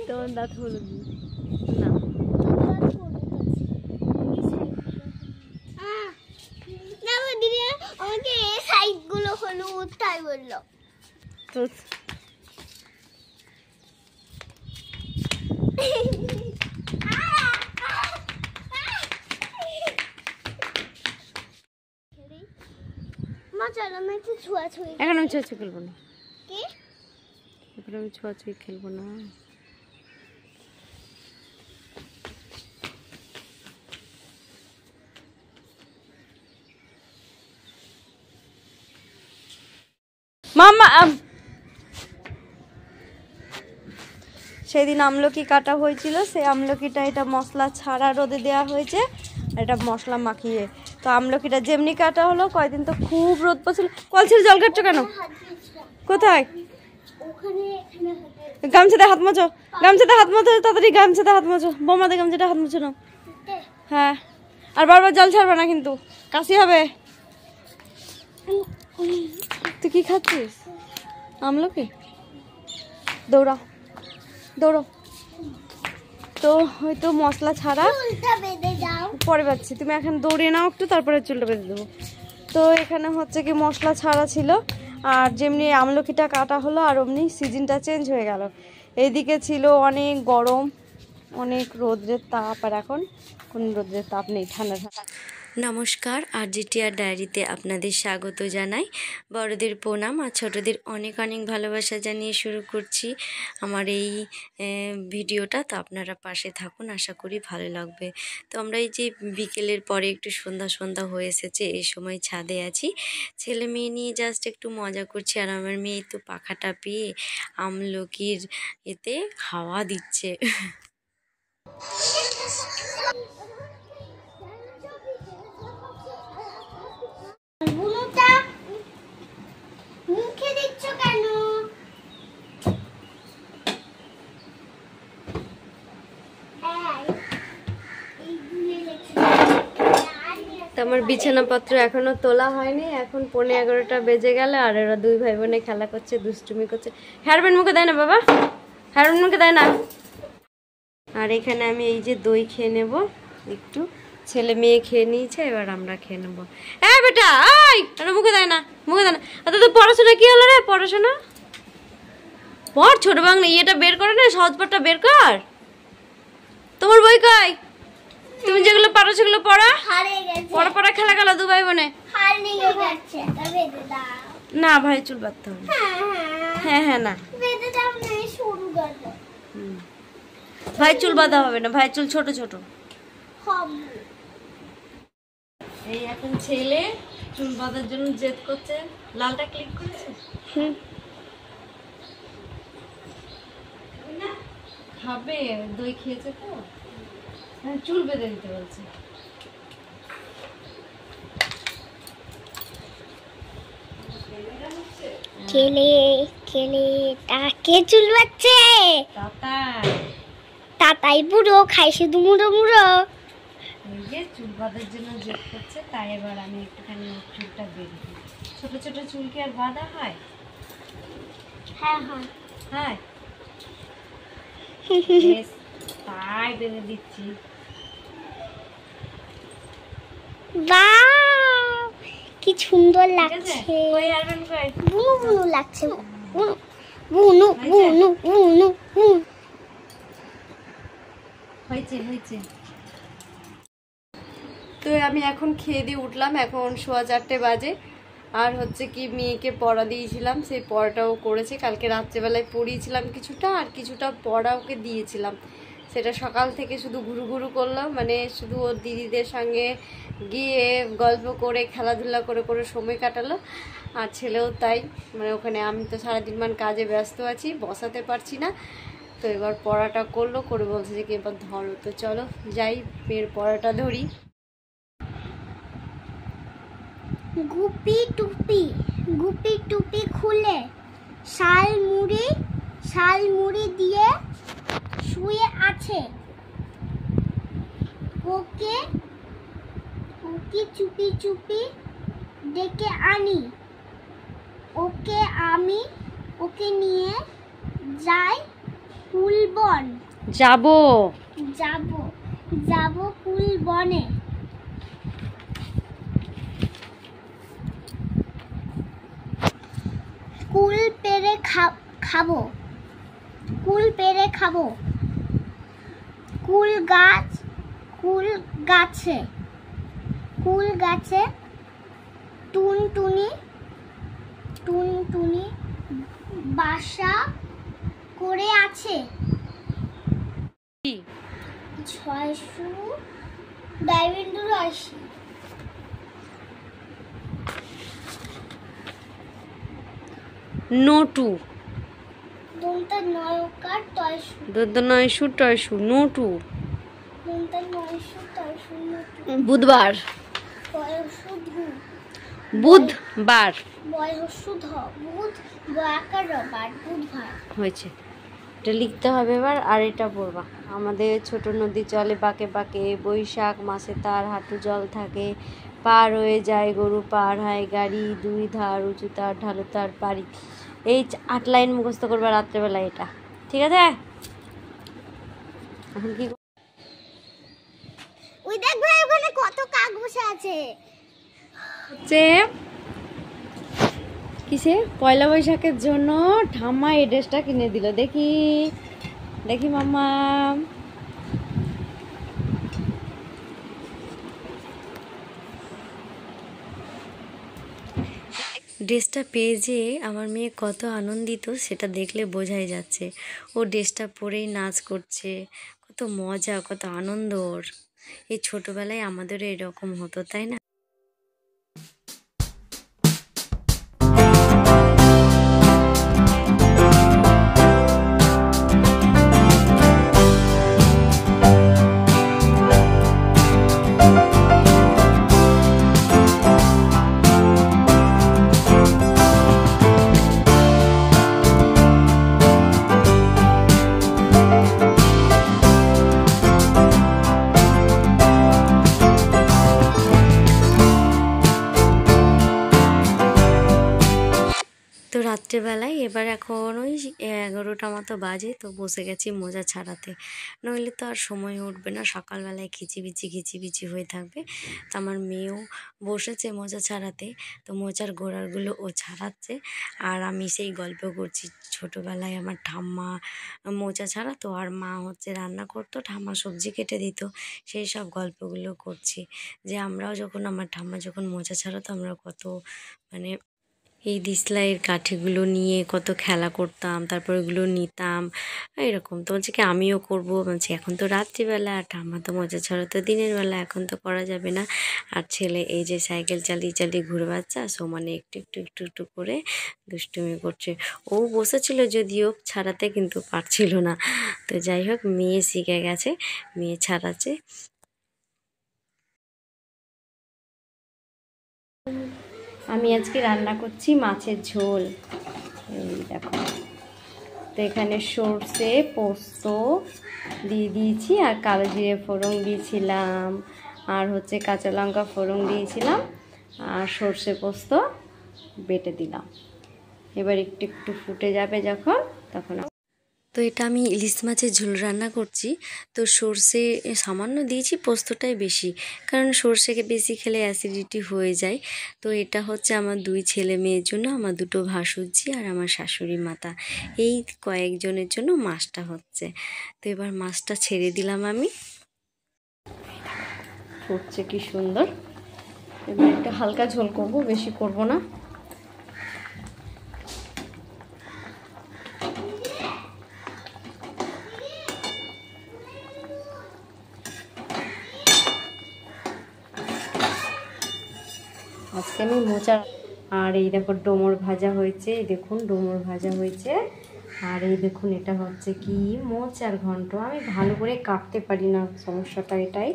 তোমার দাঁত হলুদ না দিদি আমাকে এই সাইড গুলো হলুদ তাই বললো তো চলো আমি একটু ছোঁয়াছুঁয়ি এখন আমি ছোঁয়াছুঁয়ি খেলবো না কি এখন আমি ছোঁয়াছুঁয়ি খেলবো না মামা সেদিন আমলকি কাটা হয়েছিল সেই আমলকিটা এটা মশলা ছাড়া রোদে দেওয়া হয়েছে এটা মশলা মাখিয়ে তো আমলকিটা যেমনি কাটা হলো কয়দিন তো খুব রোদ পড়ছিল কল ছিল জল কাটছো কেন কোথায় গামছাতে হাত মোছো গামছাতে হাত মোছো তাড়াতাড়ি গামছাতে হাত মোছো বোমাতে গামছাতে হাত মোছো না হ্যাঁ আর বারবার জল ছাড়বে না কিন্তু কাশি হবে তুই কি খাচ্ছিস আমলকি দৌড়া দৌড়ো তো হয়তো মশলা ছাড়া পরে পাচ্ছি তুমি এখন দৌড়িয়ে নাও একটু তারপরে চুলটা বেঁধে দেবো তো এখানে হচ্ছে কি মশলা ছাড়া ছিল আর যেমনি আমলকিটা কাটা হলো আর অমনি সিজনটা চেঞ্জ হয়ে গেল এইদিকে ছিল অনেক গরম অনেক রোদ্রের তাপ আর এখন কোন রোদ্রের তাপ নেই ঠান্ডা ঠান্ডা নমস্কার RGTR ডায়েরিতে আপনাদের স্বাগত জানাই বড়দের প্রণাম আর ছোটদের অনেক অনেক ভালোবাসা জানিয়ে শুরু করছি আমার এই ভিডিওটা তো আপনারা পাশে থাকুন আশা করি ভালো লাগবে তো আমরা এই যে বিকেলের পরে একটু সন্ধ্যা সন্ধ্যা হয়ে এসেছে এই সময় ছাদে আছি ছেলে মেয়ে নিয়ে জাস্ট একটু মজা করছি আর আমার মেয়ে তো পাখাটা পেয়ে আমলকির এতে হাওয়া দিচ্ছে আমার বিছানাপত্র এখনো তোলা হয়নি এখন 11:15 বেজে গেল আর এরা দুই ভাই বোনে খেলা করছে দুষ্টুমি করছে হেয়ারব্যান্ড মুখে দেয় না বাবা হেয়ারব্যান্ড মুখে দেয় না আর এখানে আমি এই যে দই খেয়ে নেব একটু ছেলে মেয়ে খেয়ে নিয়েছে এবার আমরা খেয়ে নেবো হ্যাঁ বেটা মুখে দেয় না তো পড়াশোনা কি হলো রে পড়াশোনা পড় ছোট বাংলা ইয়েটা বের করে না সহজ পাঠটা বের কর তোমার বই কই তুমি যেগুলো পারো সেগুলো পড়া পড়া খেলা গেল দু ভাই বোনে না ভাই চুল বাঁধতে হবে হ্যাঁ হ্যাঁ না ভাই চুল বাঁধা হবে না ভাই চুল ছোট ছোট এই এখন ছেলে চুল বাঁধার জন্য জেদ করছে লালটা ক্লিক করেছে খাবে দই খেয়েছে তো চুল বেঁধে দিতে বলছে কে চুল বাচ্ছে তাতাই বুড়ো খাই শুধু মুড়ো মুড়ো এই যে চুল বাঁধার জন্য জেদ করছে তাই এবার আমি একটুখানি চুলটা বেঁধে দিই ছোট ছোট চুল কি আর বাঁধা হয় হ্যাঁ হ্যাঁ হ্যাঁ তাই বেঁধে দিচ্ছি বাহ কি সুন্দর লাগছে বুনু বুনু লাগছে বুনু বুনু বুনু হয়েছে তো আমি এখন খেয়ে দিয়ে উঠলাম এখন 4:15 বাজে আর হচ্ছে কি মেয়েকে পড়া দিয়েছিলাম সেই পড়াটাও করেছে কালকে রাত্রেবেলায় পড়িয়েছিলাম কিছুটা আর কিছুটা পড়া ওকে দিয়েছিলাম সেটা সকাল থেকে শুধু ঘুরু ঘুরু করলাম মানে শুধু ওর দিদিদের সঙ্গে গিয়ে গল্প করে খেলাধুলা করে করে সময় কাটালো আর ছেলেও তাই মানে ওখানে আমি তো সারাদিন কাজে ব্যস্ত আছি বসাতে পারছি না তো এবার পড়াটা করলো করে বলছে যে কি এবার ধরো তো চলো যাই মেয়ের পড়াটা ধরি গুপি টুপি খুলে শাল মুড়ি দিয়ে শুয়ে আছে ওকে চুপি চুপি ডেকে আনি ওকে নিয়ে যাই ফুল বন। যাব যাব যাব কুল বনে। কুল পেরে খাবো। কুল পেরে খাবো। কুল গাছে টুনটুনি বাসা করে আছে। 682 নোটু দন্তা নয়কার তয়সু। দন্তনয়সু টয়সু নোটু। দন্তা নয়সু তয়সু নটু। বুধবার বয়সু ধু। বুধবার বয়সু ধ। বুধ বয়াকার রবার বুধবার। হয়েছে। এটা লিখতে হবে এবার, আর এটা পড়বা। আমাদের ছোট নদী চলে বাঁকে বাঁকে, বৈশাখ মাসে তার হাঁটু জল থাকে, পার হয়ে যায় গরু, পার হয় গাড়ি, দুই ধার উঁচু তার ঢালু তার পাড়ি। এই 8 লাইন মুখস্থ করবা রাত্রেবেলা এটা, ঠিক আছে? এখন কি ওই দেখবে ওখানে কত কাক বসে আছে। হচ্ছে কিসে পয়লা বৈশাখের জন্য ঠাম্মা এই ড্রেসটা কিনে দিল। দেখি দেখি মাম্মা। ড্রেসটা পেয়ে যে আমার মেয়ে কত আনন্দিত সেটা দেখলে বোঝাই যাচ্ছে। ও ড্রেসটা পরেই নাচ করছে, কত মজা, কত আনন্দ ওর। এই ছোটোবেলায় আমাদেরও এরকম হতো, তাই না? তো রাত্রেবেলায় এবার এখন ওই 11টা মতো বাজে, তো বসে গেছি মোজা ছাড়াতে, নইলে তো আর সময় উঠবে না। সকালবেলায় খিচিবিচি হয়ে থাকবে। তো আমার মেয়েও বসেছে মোজা ছাড়াতে, তো মোজার গোড়াগুলো ও ছাড়াচ্ছে, আর আমি সেই গল্প করছি। ছোটোবেলায় আমার ঠাম্মা মোজা ছাড়াতো, আর মা হচ্ছে রান্না করতো, ঠাম্মা সবজি কেটে দিত, সেই সব গল্পগুলো করছি। যে আমরাও যখন, আমার ঠাম্মা যখন মোজা ছাড়াতো, আমরা কত মানে এই দিশলাইয়ের কাঠিগুলো নিয়ে কত খেলা করতাম, তারপর ওগুলো নিতাম এরকম। তো বলছে কি আমিও করবো। বলছি এখন তো রাত্রিবেলা, আর ঠাম্মা তো মোজা ছাড়া তো দিনের বেলা, এখন তো করা যাবে না। আর ছেলে এই যে সাইকেল চালিয়ে ঘুরে বাচ্চা, সমানে একটু করে দুষ্টুমি করছে। ও বসেছিল যদিও ছাড়াতে, কিন্তু পারছিল না। তো যাই হোক, মেয়ে শিখে গেছে, মেয়ে ছাড়াচ্ছে। আমি আজকে রান্না করছি মাছের ঝোল। এই দেখো, তো এখানে সর্ষে পোস্ত দিয়ে দিয়েছি, আর কালো জিরে ফোড়ন দিয়েছিলাম, আর হচ্ছে কাঁচা লঙ্কা ফোড়ন দিয়েছিলাম, আর সর্ষে পোস্ত বেটে দিলাম। এবার একটু ফুটে যাবে যখন, তখন তো এটা আমি ইলিশ মাছের ঝোল রান্না করছি। তো সর্ষে সামান্য দিয়েছি, পোস্তটাই বেশি, কারণ সর্ষেকে বেশি খেলে অ্যাসিডিটি হয়ে যায়। তো এটা হচ্ছে আমার 2 ছেলে মেয়ের জন্য, আমার 2 ভাসুরজি আর আমার শাশুড়ি মাতা, এই কয়েকজনের জন্য মাছটা হচ্ছে। তো এবার মাছটা ছেড়ে দিলাম আমি। ফুটছে কি সুন্দর। এবার একটু হালকা ঝোল করব, বেশি করব না। আজকে আমি মোচা, আর এই দেখো ডোমর ভাজা হয়েছে, এই দেখুন ডোমর ভাজা হয়েছে, আর এই দেখুন এটা হচ্ছে কি মোচার ঘন্ট। আমি ভালো করে কাটতে পারি না, সমস্যাটা এটাই।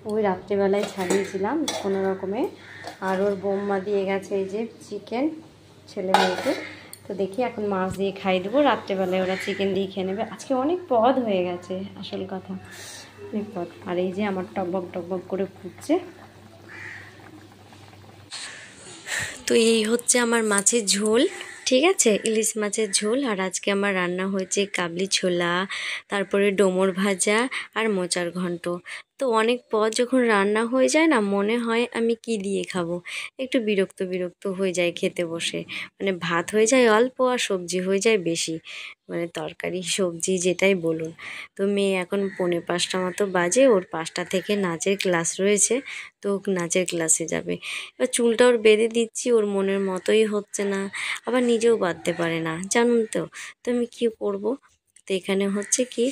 ওই রাত্রেবেলায় ছাড়িয়েছিলাম কোনো রকমে, আর ওর বোম্মা দিয়ে গেছে এই যে চিকেন ছেলে মেয়েকে। তো দেখি এখন মাছ দিয়ে খাইয়ে দেবো, রাত্রেবেলায় ওরা চিকেন দিয়ে খেয়ে নেবে। আজকে অনেক পদ হয়ে গেছে, আসল কথা অনেক পদ। আর এই যে আমার টকবক করে ফুটছে। তো এই হচ্ছে আমার মাছের ঝোল, ঠিক আছে, ইলিশ মাছের ঝোল। আর আজকে আমার রান্না হয়েছে কাবলি ছোলা, তারপরে ডোমর ভাজা আর মোচার ঘন্ট। তো অনেক পর যখন রান্না হয়ে যায় না, মনে হয় আমি কি দিয়ে খাবো, একটু বিরক্ত বিরক্ত হয়ে যায় খেতে বসে। মানে ভাত হয়ে যায় অল্প আর সবজি হয়ে যায় বেশি, মানে তরকারি সবজি যেটাই বলুন। তো মেয়ে এখন 4:45 মতো বাজে, ওর 5টা থেকে নাচের ক্লাস রয়েছে, তো ও নাচের ক্লাসে যাবে। এবার চুলটা ওর বেঁধে দিচ্ছি, ওর মনের মতোই হচ্ছে না, আবার নিজেও বাঁধতে পারে না, জানুন তো। তো আমি কী করবো? তো এখানে হচ্ছে কি,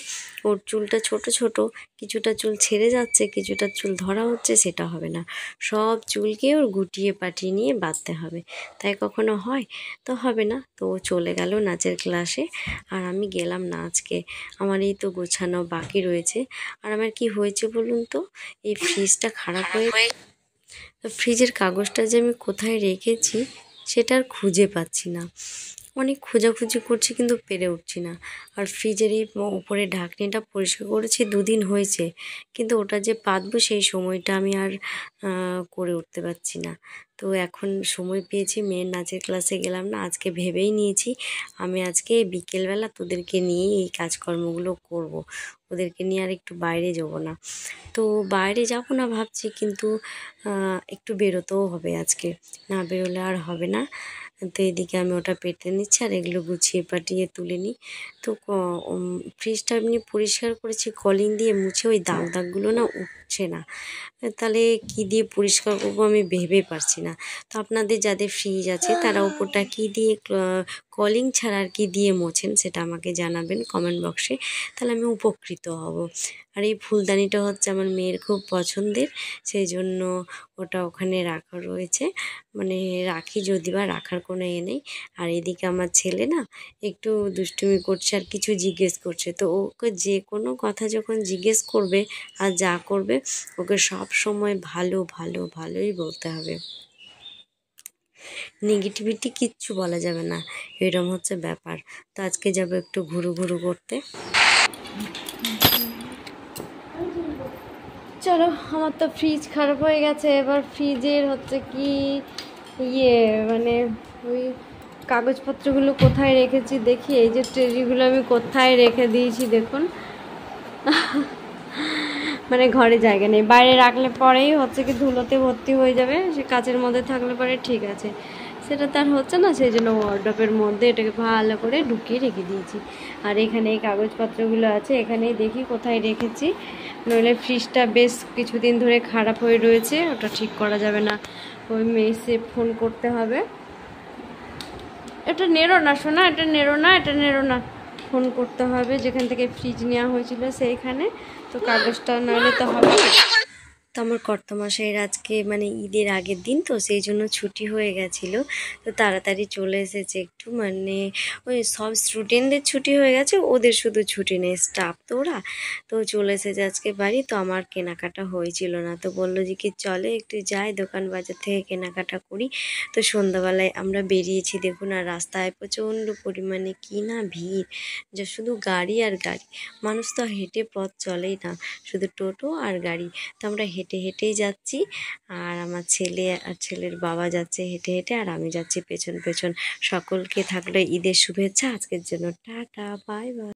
ওর চুলটা ছোট ছোট, কিছুটা চুল ছেড়ে যাচ্ছে, কিছুটা চুল ধরা হচ্ছে, সেটা হবে না। সব চুলকে ওর গুটিয়ে পাঠিয়ে নিয়ে বাঁধতে হবে। তাই কখনো হয়? তো হবে না। তো ও চলে গেল নাচের ক্লাসে, আর আমি গেলাম না আজকে। আমার এই তো গোছানো বাকি রয়েছে। আর আমার কি হয়েছে বলুন তো, এই ফ্রিজটা খারাপ হয়ে, তো ফ্রিজের কাগজটা যে আমি কোথায় রেখেছি সেটা আর খুঁজে পাচ্ছি না। অনেক খোঁজাখুঁজি করছি কিন্তু পেরে উঠছি না। আর ফ্রিজের এই উপরে ঢাকনিটা পরিষ্কার করেছি 2 দিন হয়েছে, কিন্তু ওটা যে পাতবো সেই সময়টা আমি আর করে উঠতে পারছি না। তো এখন সময় পেয়েছি, মেয়ের নাচের ক্লাসে গেলাম না, আজকে ভেবেই নিয়েছি আমি আজকে বিকেলবেলা তোদেরকে নিয়ে এই কাজকর্মগুলো করব। ওদেরকে নিয়ে আর একটু বাইরে যাব না। তো বাইরে যাব না ভাবছি, কিন্তু একটু বেরোতেও হবে আজকে, না বেরোলে আর হবে না। তো এদিকে আমি ওটা পেতে নিচ্ছি আর এগুলো গুছিয়ে পাটিয়ে তুলে নিই। তো ফ্রিজটা এমনি পরিষ্কার করেছি কলিং দিয়ে মুছে, ওই দাগ দাগগুলো না উঠছে না। তাহলে কি দিয়ে পরিষ্কার করবো আমি ভেবে পারছি না। তো আপনাদের যাদের ফ্রিজ আছে তারা উপরটা কি দিয়ে, কলিং ছাড়া আর কি দিয়ে মোছেন সেটা আমাকে জানাবেন কমেন্ট বক্সে, তাহলে আমি উপকৃত হব। আর এই ফুলদানিটা হচ্ছে আমার মেয়ের খুব পছন্দের, সেই জন্য ওটা ওখানে রাখা রয়েছে, মানে রাখি যদি বা রাখার কোনো নেই। আর এদিকে আমার ছেলে না একটু দুষ্টুমি করছে আর কিছু জিজ্ঞেস করছে। তো ওকে যে কোনো কথা যখন জিজ্ঞেস করবে আর যা করবে, ওকে সব সময় ভালো ভালো ভালোই বলতে হবে, নেগেটিভিটি কিচ্ছু বলা যাবে না, এরকম হচ্ছে ব্যাপার। তো আজকে যাবো একটু ঘুরু ঘুরু করতে। চলো, আমার তো ফ্রিজ খারাপ হয়ে গেছে। এবার ফ্রিজের হচ্ছে কি মানে ওই কাগজপত্রগুলো কোথায় রেখেছি দেখি। এই যে ট্রেজিগুলো আমি কোথায় রেখে দিয়েছি দেখুন। মানে ঘরে জায়গা নেই, বাইরে রাখলে পরেই হচ্ছে কি ধুলোতে ভর্তি হয়ে যাবে, সে কাচের মধ্যে থাকলে পরে ঠিক আছে, সেটা তার হচ্ছে না, সেই জন্য ওয়ার্ড্রপের মধ্যে এটাকে ভালো করে ঢুকিয়ে রেখে দিয়েছি। আর এখানে এই কাগজপত্রগুলো আছে, এখানেই দেখি কোথায় রেখেছি, নইলে ফ্রিজটা বেশ কিছুদিন ধরে খারাপ হয়ে রয়েছে, ওটা ঠিক করা যাবে না, ওই মেসে ফোন করতে হবে। এটা নেড়ো না শোনা, এটা নেড়ো না, এটা নেড়ো না, ফোন করতে হবে যেখান থেকে ফ্রিজ নেওয়া হয়েছিল সেইখানে। তো কাগজটা নাহলে তো হবে না। তো আমার কর্তামশাইয়ের আজকে মানে ঈদের আগের দিন, তো সেই জন্য ছুটি হয়ে গেছিলো, তো তাড়াতাড়ি চলে এসেছে একটু, মানে ওই সব স্টুডেন্টদের ছুটি হয়ে গেছে, ওদের শুধু ছুটি নেই, স্টাফ তো ওরা, তো চলে এসেছে আজকে বাড়ি। তো আমার কেনাকাটা হয়েছিল না, তো বললো যে কি চলে একটু যাই দোকান বাজার থেকে কেনাকাটা করি। তো সন্ধ্যাবেলায় আমরা বেরিয়েছি, দেখুন আর রাস্তায় প্রচণ্ড পরিমাণে কি না ভিড়, যে শুধু গাড়ি আর গাড়ি, মানুষ তো হেঁটে পথ চলেই না, শুধু টোটো আর গাড়ি। তো আমরা হেঁটে হেঁটেই যাচ্ছি, আর আমার ছেলে আর ছেলের বাবা যাচ্ছে হেঁটে হেঁটে, আর আমি যাচ্ছি পেছন পেছন। সকলকে থাকলে ঈদের শুভেচ্ছা, আজকের জন্য টাটা, বাই বাই।